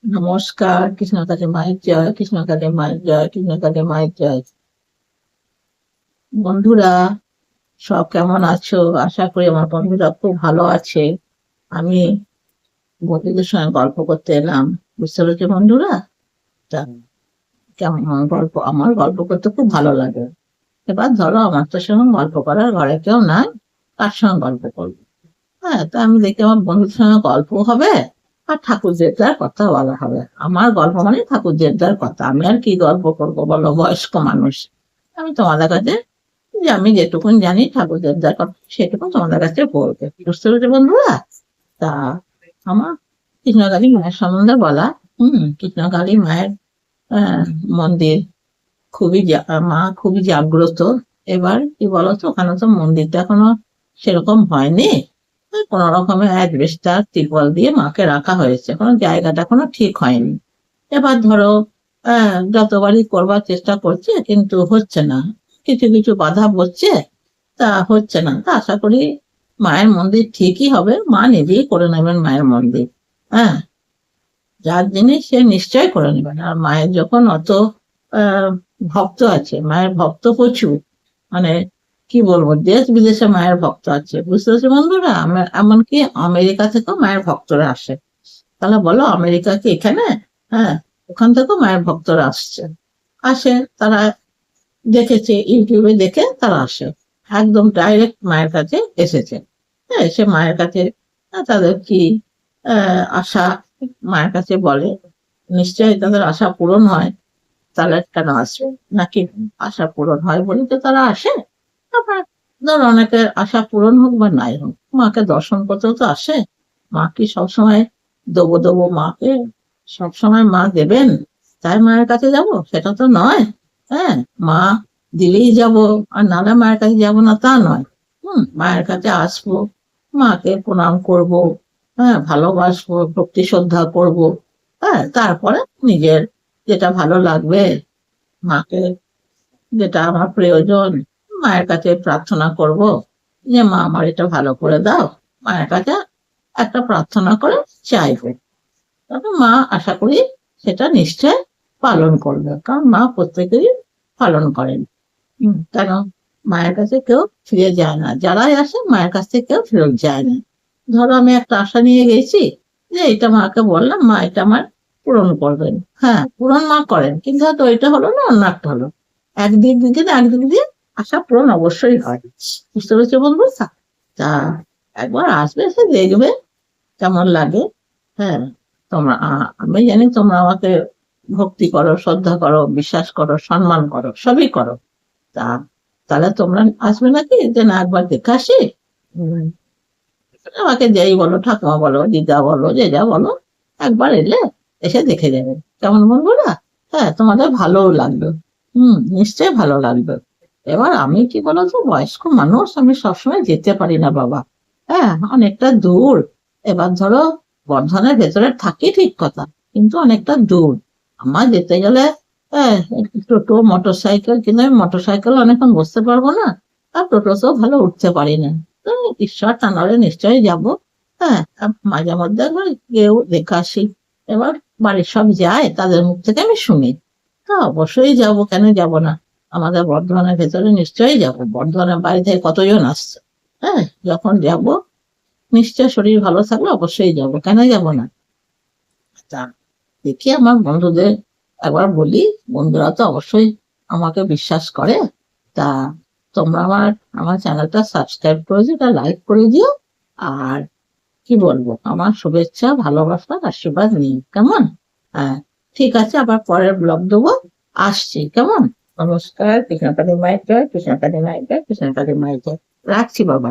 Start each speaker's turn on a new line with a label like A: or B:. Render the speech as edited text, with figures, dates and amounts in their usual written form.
A: নমস্কার। কৃষ্ণকালী মায়ের জয়, কৃষ্ণকালী মায়ের জয়, কৃষ্ণকালী মায়ের জয়। বন্ধুরা, সব কেমন আছো? আশা করি আমার বন্ধুরা খুব ভালো আছে। আমি বন্ধুদের সঙ্গে গল্প করতে এলাম। বুঝতে পেরেছো বন্ধুরা? তা কেমন আমার গল্প করতে খুব ভালো লাগে। এবার ধরো, আমার তো সেরকম গল্প করার ঘরে কেউ নাই, কার সঙ্গে গল্প করবো? হ্যাঁ, তা আমি দেখি আমার বন্ধুর সঙ্গে গল্প হবে আর ঠাকুর দেবতার কথা বলা হবে। আমার গল্প মানে ঠাকুর দেবতার কথা। আমি আর কি গল্প করবো বলো, বয়স্ক মানুষ। আমি তোমাদের কাছে, যে আমি যেটুকুন জানি ঠাকুর দেবতার কথা, সেটুকু তোমাদের কাছে বলবো। বুঝতে পেরেছো বন্ধুরা? তা আমার কৃষ্ণকালী মায়ের সম্বন্ধে বলা। কৃষ্ণকালী মায়ের আহ, মন্দির মা খুবই জাগ্রত। এবার কি বলতো, ওখানে তো মন্দিরটা এখনো সেরকম হয়নি। ওই কোনো রকমের অ্যাজবেস্টার ত্রিপল দিয়ে মাকে রাখা হয়েছে, কোনো জায়গাটা এখনো ঠিক হয়নি। এবার ধরো, যতবারই করবার চেষ্টা করছে কিন্তু হচ্ছে না। কিছু কিছু বাধা পড়ছে, তা হচ্ছে না। তা আশা করি মায়ের মন্দির ঠিকই হবে, মা নিজেই করে নেবেন মায়ের মন্দির। হ্যাঁ, যার জিনিস সে নিশ্চয় করে নেবেন। আর মায়ের যখন অত আহ ভক্ত আছে, মায়ের ভক্ত প্রচুর, মানে কি বলবো, দেশ বিদেশে মায়ের ভক্ত আছে। বুঝতে পারছি বন্ধুরা? এমনকি আমেরিকা থেকেও মায়ের ভক্তরা আসে। তাহলে বলো, আমেরিকা কি এখানে? হ্যাঁ, ওখান থেকেও মায়ের ভক্তরা আসে তারা। দেখেছে, ইউটিউবে দেখে তারা আসে, একদম ডাইরেক্ট মায়ের কাছে এসেছে। হ্যাঁ, এসে মায়ের কাছে তাদের কি আশা মায়ের কাছে বলে। নিশ্চয়ই তাদের আশা পূরণ হয়, তাহলে কেন আসবে? নাকি আশা পূরণ হয় বলে তো তারা আসে। তারপর ধর, অনেকের আশা পূরণ হোক বা নাই হোক, মাকে দর্শন করতেও তো আসে। মা কি সবসময় দেবো দেবো মাকে সবসময় মা দেবেন তাই মায়ের কাছে যাব, সেটা তো নয়। হ্যাঁ, মা দিলেই যাব, আর নাহলে মায়ের কাছে যাব না তা নয়। মায়ের কাছে আসবো, মাকে প্রণাম করব, হ্যাঁ, ভালোবাসবো, ভক্তি শ্রদ্ধা করব। হ্যাঁ, তারপরে নিজের যেটা ভালো লাগবে, মাকে যেটা আমার প্রয়োজন, মায়ের কাছে প্রার্থনা করব যে মা আমার এটা ভালো করে দাও। মায়ের কাছে একটা প্রার্থনা করে চাইবো, তবে মা আশা করি সেটা নিশ্চয় পালন করবে, কারণ মা প্রত্যেকেরই পালন করেন। কেন, মায়ের কাছে কেউ ফিরে যায় না, যারাই আসে মায়ের কাছ থেকে কেউ ফেরত যায় না। ধরো, আমি একটা আশা নিয়ে গেছি যে এটা মাকে বললাম, মা এটা আমার পূরণ করবেন। হ্যাঁ, পূরণ মা করেন, কিন্তু হয়তো এটা হলো না, অন্য একটা হলো। একদিক দিকে না একদিক দিয়ে আশা পূরণ অবশ্যই হয়। বুঝতে পেরেছো বলবো? তা একবার আসবে, সে দেখবে কেমন লাগে। হ্যাঁ, আমি জানি তোমরা আমাকে ভক্তি করো, শ্রদ্ধা করো, বিশ্বাস করো, সম্মান করো, সবই করো। তা তাহলে তোমরা আসবে নাকি, যে না একবার দেখে আসি? উম, আমাকে যেই বলো, ঠাকুমা বলো, দিদা বলো, যে যা বলো, একবার এলে এসে দেখে যাবে। কেমন বলবো না? হ্যাঁ, তোমাদের ভালোও লাগবে। নিশ্চয়ই ভালো লাগবে। এবার আমি কি বলতো, বয়স্ক মানুষ, আমি সবসময় যেতে পারি না বাবা। হ্যাঁ, অনেকটা দূর। এবার ধরো, বর্ধমানের ভেতরে থাকি ঠিক কথা, কিন্তু অনেকটা দূর। আমার যেতে গেলে টোটো, মোটর সাইকেল, কিন্তু আমি মোটর সাইকেল অনেকক্ষণ বসতে পারবো না, আর টোটোতেও ভালো উঠতে পারি না। তো ঈশ্বর টানালে নিশ্চয়ই যাব। হ্যাঁ, মাঝে মধ্যে একবার কেউ দেখে আসি। এবার বাড়ির সব যায়, তাদের মুখ থেকে আমি শুনি। তা অবশ্যই যাব, কেন যাব না? আমাদের বর্ধমানের ভেতরে নিশ্চয়ই যাব। বর্ধমানের বাড়ি থেকে কতজন আসছে। হ্যাঁ, যখন যাব নিশ্চয় শরীর ভালো থাকলে অবশ্যই যাব, কেন যাব না? তা দেখি আমার বন্ধুদের একবার বলি। বন্ধুরা তো অবশ্যই আমাকে বিশ্বাস করে। তা তোমরা আমার আমার চ্যানেলটা সাবস্ক্রাইব করে দিও, এটা লাইক করে দিও। আর কি বলবো, আমার শুভেচ্ছা, ভালোবাসা, আশীর্বাদ নিই, কেমন? হ্যাঁ, ঠিক আছে, আবার পরের ব্লগ দেবো। আসছি, কেমন? নমস্কার। কৃষ্ণকালী মায়ের জয়, কৃষ্ণকালী মায়ের জয়, কৃষ্ণকালী মায়ের জয়। রাখছি বাবা।